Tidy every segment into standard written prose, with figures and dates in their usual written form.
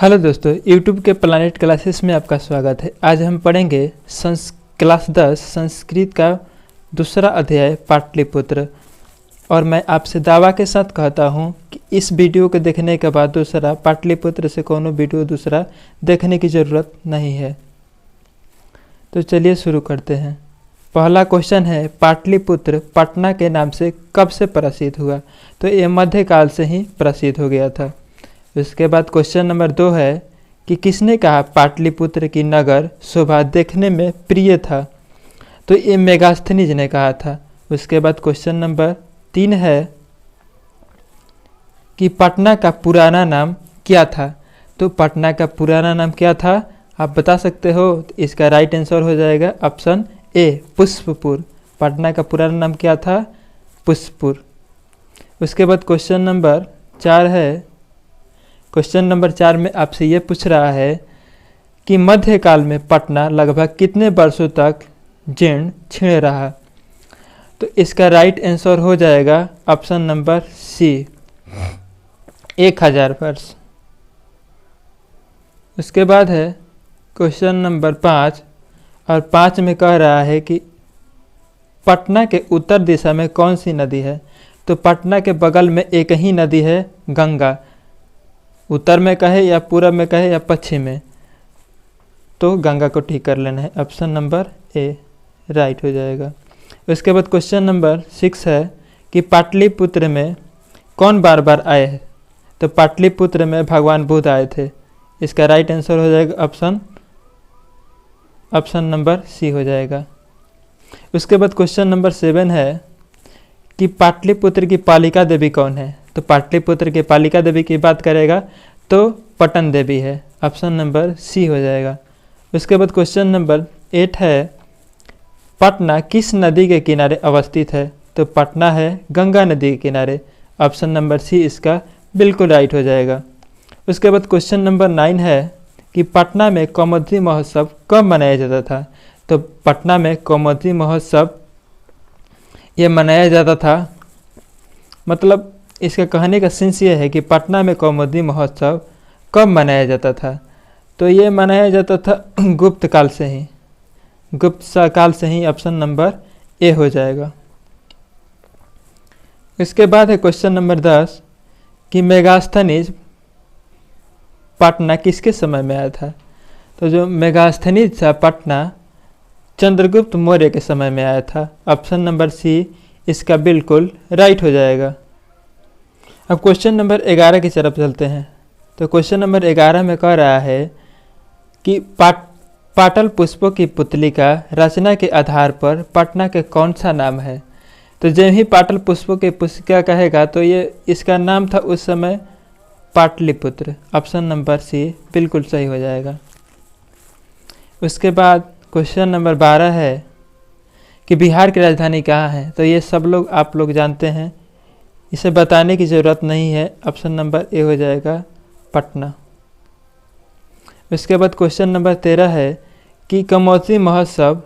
Hello दोस्तों, YouTube के planet classes में आपका स्वागत है। आज हम पढ़ेंगे क्लास 10 संस्कृत का दूसरा अध्याय पाटलिपुत्र। और मैं आपसे दावा के साथ कहता हूँ कि इस वीडियो को देखने के बाद दूसरा पाटलिपुत्र से कोनो वीडियो दूसरा देखने की ज़रूरत नहीं है। तो चलिए शुरू करते हैं। पहला क्वेश्चन है, पाटलिपुत्र पटना के नाम से कब से प्रसिद्ध हुआ? तो ये मध्यकाल से ही प्रसिद्ध हो गया था। उसके बाद क्वेश्चन नंबर 2 है कि किसने कहा पाटलिपुत्र की नगर शोभा देखने में प्रिय था? तो ये मेगास्थनीज ने कहा था। उसके बाद क्वेश्चन नंबर 3 है कि पटना का पुराना नाम क्या था? तो पटना का पुराना नाम क्या था आप बता सकते हो? तो इसका राइट आंसर हो जाएगा ऑप्शन ए, पुष्पपुर। पटना का पुराना नाम क्या था? पुष्पपुर। उसके बाद क्वेश्चन नंबर 4 है। क्वेश्चन नंबर 4 में आपसे ये पूछ रहा है कि मध्यकाल में पटना लगभग कितने वर्षों तक जीर्ण क्षीण रहा? तो इसका राइट आंसर हो जाएगा ऑप्शन नंबर सी, 1000 वर्ष। उसके बाद है क्वेश्चन नंबर 5, और 5 में कह रहा है कि पटना के उत्तर दिशा में कौन सी नदी है? तो पटना के बगल में एक ही नदी है, गंगा। उत्तर में कहे या पूरब में कहे या पश्चिम में, तो गंगा को ठीक कर लेना है। ऑप्शन नंबर ए राइट हो जाएगा। उसके बाद क्वेश्चन नंबर 6 है कि पाटलिपुत्र में कौन बार बार आए हैं? तो पाटलिपुत्र में भगवान बुद्ध आए थे। इसका राइट आंसर हो जाएगा ऑप्शन नंबर सी हो जाएगा। उसके बाद क्वेश्चन नंबर 7 है कि पाटलिपुत्र की पालिका देवी कौन है? तो पाटलिपुत्र के पालिका देवी की बात करेगा तो पटन देवी है। ऑप्शन नंबर सी हो जाएगा। उसके बाद क्वेश्चन नंबर 8 है, पटना किस नदी के किनारे अवस्थित है? तो पटना है गंगा नदी के किनारे। ऑप्शन नंबर सी इसका बिल्कुल राइट हो जाएगा। उसके बाद क्वेश्चन नंबर 9 है कि पटना में कौमुदी महोत्सव कब मनाया जाता था? तो पटना में कौमुदी महोत्सव ये मनाया जाता था, मतलब इसका कहने का सेंस ये है कि पटना में कौमुदी महोत्सव कब मनाया जाता था? तो ये मनाया जाता था गुप्त काल से ही, गुप्त काल से ही। ऑप्शन नंबर ए हो जाएगा। इसके बाद है क्वेश्चन नंबर 10 कि मेगास्थनीज पटना किसके समय में आया था? तो जो मेगास्थनीज था पटना चंद्रगुप्त मौर्य के समय में आया था। ऑप्शन नंबर सी इसका बिल्कुल राइट हो जाएगा। अब क्वेश्चन नंबर 11 की तरफ चलते हैं। तो क्वेश्चन नंबर 11 में कह रहा है कि पाटल पुष्पों की पुतली का रचना के आधार पर पटना के कौन सा नाम है? तो जब ही पाटल पुष्पों के पुस्तिका कहेगा तो ये इसका नाम था उस समय पाटलिपुत्र। ऑप्शन नंबर सी बिल्कुल सही हो जाएगा। उसके बाद क्वेश्चन नंबर 12 है कि बिहार की राजधानी कहाँ है? तो ये सब लोग आप लोग जानते हैं, इसे बताने की ज़रूरत नहीं है। ऑप्शन नंबर ए हो जाएगा पटना। उसके बाद क्वेश्चन नंबर 13 है कि कौमुदी महोत्सव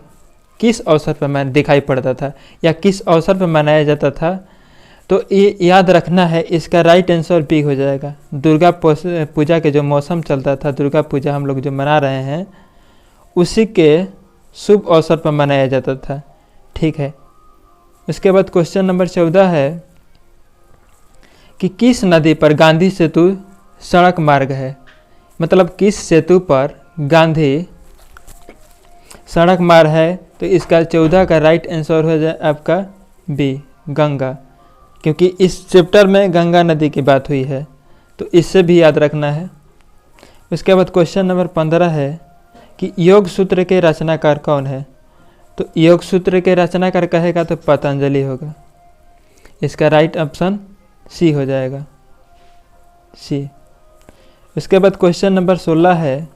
किस अवसर पर दिखाई पड़ता था या किस अवसर पर मनाया जाता था? तो ये याद रखना है, इसका राइट आंसर बी हो जाएगा। दुर्गा पूजा के जो मौसम चलता था, दुर्गा पूजा हम लोग जो मना रहे हैं, उसी के शुभ अवसर पर मनाया जाता था। ठीक है। उसके बाद क्वेश्चन नंबर 14 है कि किस नदी पर गांधी सेतु सड़क मार्ग है? मतलब किस सेतु पर गांधी सड़क मार्ग है? तो इसका 14 का राइट आंसर हो जाए आपका बी, गंगा, क्योंकि इस चैप्टर में गंगा नदी की बात हुई है, तो इससे भी याद रखना है। उसके बाद क्वेश्चन नंबर 15 है कि योग सूत्र के रचनाकार कौन है? तो योग सूत्र के रचनाकार कहेगा तो पतंजलि होगा। इसका राइट ऑप्शन सी हो जाएगा, सी। उसके बाद क्वेश्चन नंबर 16 है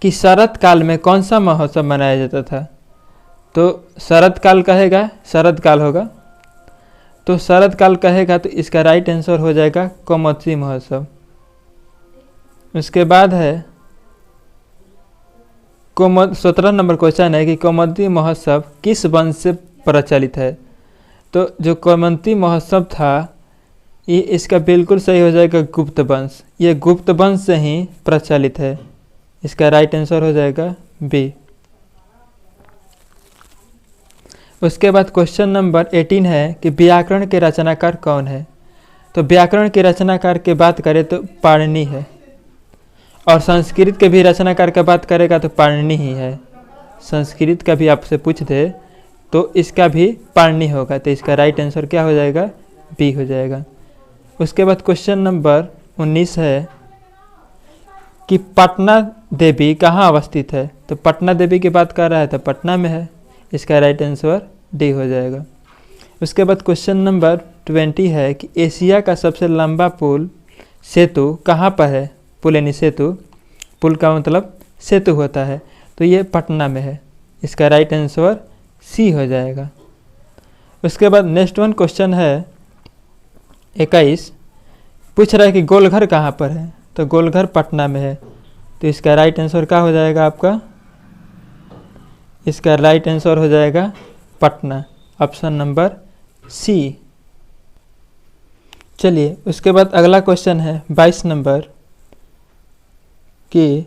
कि शरद काल में कौन सा महोत्सव मनाया जाता था? तो शरद काल कहेगा, शरद काल होगा, तो शरद काल कहेगा तो इसका राइट आंसर हो जाएगा कौमुदी महोत्सव। उसके बाद है 17 नंबर क्वेश्चन है कि कौमुदी महोत्सव किस वंश से प्रचलित है? तो जो कौमुदी महोत्सव था ये इसका बिल्कुल सही हो जाएगा गुप्त वंश। ये गुप्त वंश से ही प्रचलित है। इसका राइट आंसर हो जाएगा बी। उसके बाद क्वेश्चन नंबर 18 है कि व्याकरण के रचनाकार कौन है। तो व्याकरण के रचनाकार की बात करें तो पाणिनि है, और संस्कृत के भी रचनाकार की बात करेगा तो पाणिनि ही है। संस्कृत का भी आपसे पूछ दे तो इसका भी पाणिनि होगा, तो इसका राइट आंसर क्या हो जाएगा, बी हो जाएगा। उसके बाद क्वेश्चन नंबर 19 है कि पटना देवी कहाँ अवस्थित है। तो पटना देवी की बात कर रहा है तो पटना में है, इसका राइट आंसर डी हो जाएगा। उसके बाद क्वेश्चन नंबर 20 है कि एशिया का सबसे लंबा पुल सेतु कहाँ पर है। पुल यानी सेतु, पुल का मतलब सेतु होता है, तो ये पटना में है, इसका राइट आंसर सी हो जाएगा। उसके बाद नेक्स्ट वन क्वेश्चन है 21, पूछ रहा है कि गोलघर कहाँ पर है। तो गोलघर पटना में है, तो इसका राइट आंसर क्या हो जाएगा आपका, इसका राइट आंसर हो जाएगा पटना, ऑप्शन नंबर सी। चलिए उसके बाद अगला क्वेश्चन है 22 नंबर कि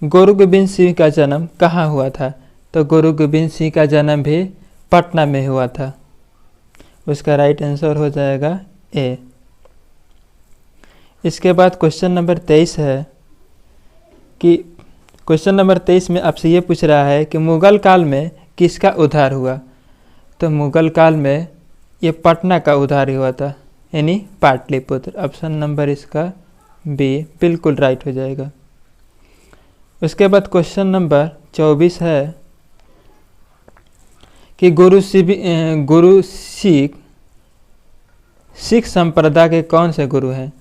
गुरु गोबिंद सिंह का जन्म कहाँ हुआ था। तो गुरु गोबिंद सिंह का जन्म भी पटना में हुआ था, उसका राइट आंसर हो जाएगा ए। इसके बाद क्वेश्चन नंबर 23 है कि क्वेश्चन नंबर 23 में आपसे ये पूछ रहा है कि मुगल काल में किसका उद्धार हुआ। तो मुगल काल में ये पटना का उद्धार हुआ था, यानी पाटलिपुत्र, ऑप्शन नंबर इसका बी बिल्कुल राइट हो जाएगा। उसके बाद क्वेश्चन नंबर 24 है कि गुरु सिख संप्रदाय के कौन से गुरु हैं।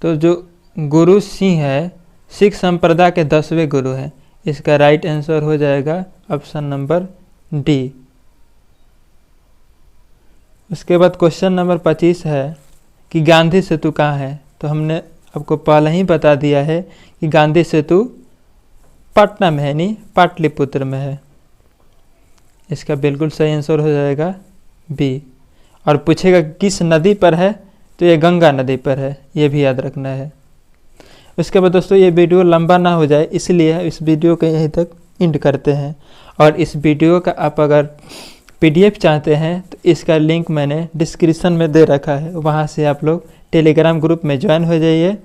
तो जो गुरु सिंह है सिख संप्रदाय के 10वें गुरु हैं, इसका राइट आंसर हो जाएगा ऑप्शन नंबर डी। उसके बाद क्वेश्चन नंबर 25 है कि गांधी सेतु कहाँ है। तो हमने आपको पहले ही बता दिया है कि गांधी सेतु पटना में है, नहीं पाटलिपुत्र में है, इसका बिल्कुल सही आंसर हो जाएगा बी। और पूछेगा किस नदी पर है, तो ये गंगा नदी पर है, ये भी याद रखना है। उसके बाद दोस्तों ये वीडियो लंबा ना हो जाए इसलिए इस वीडियो को यहीं तक एंड करते हैं। और इस वीडियो का आप अगर PDF चाहते हैं तो इसका लिंक मैंने डिस्क्रिप्शन में दे रखा है, वहाँ से आप लोग टेलीग्राम ग्रुप में ज्वाइन हो जाइए।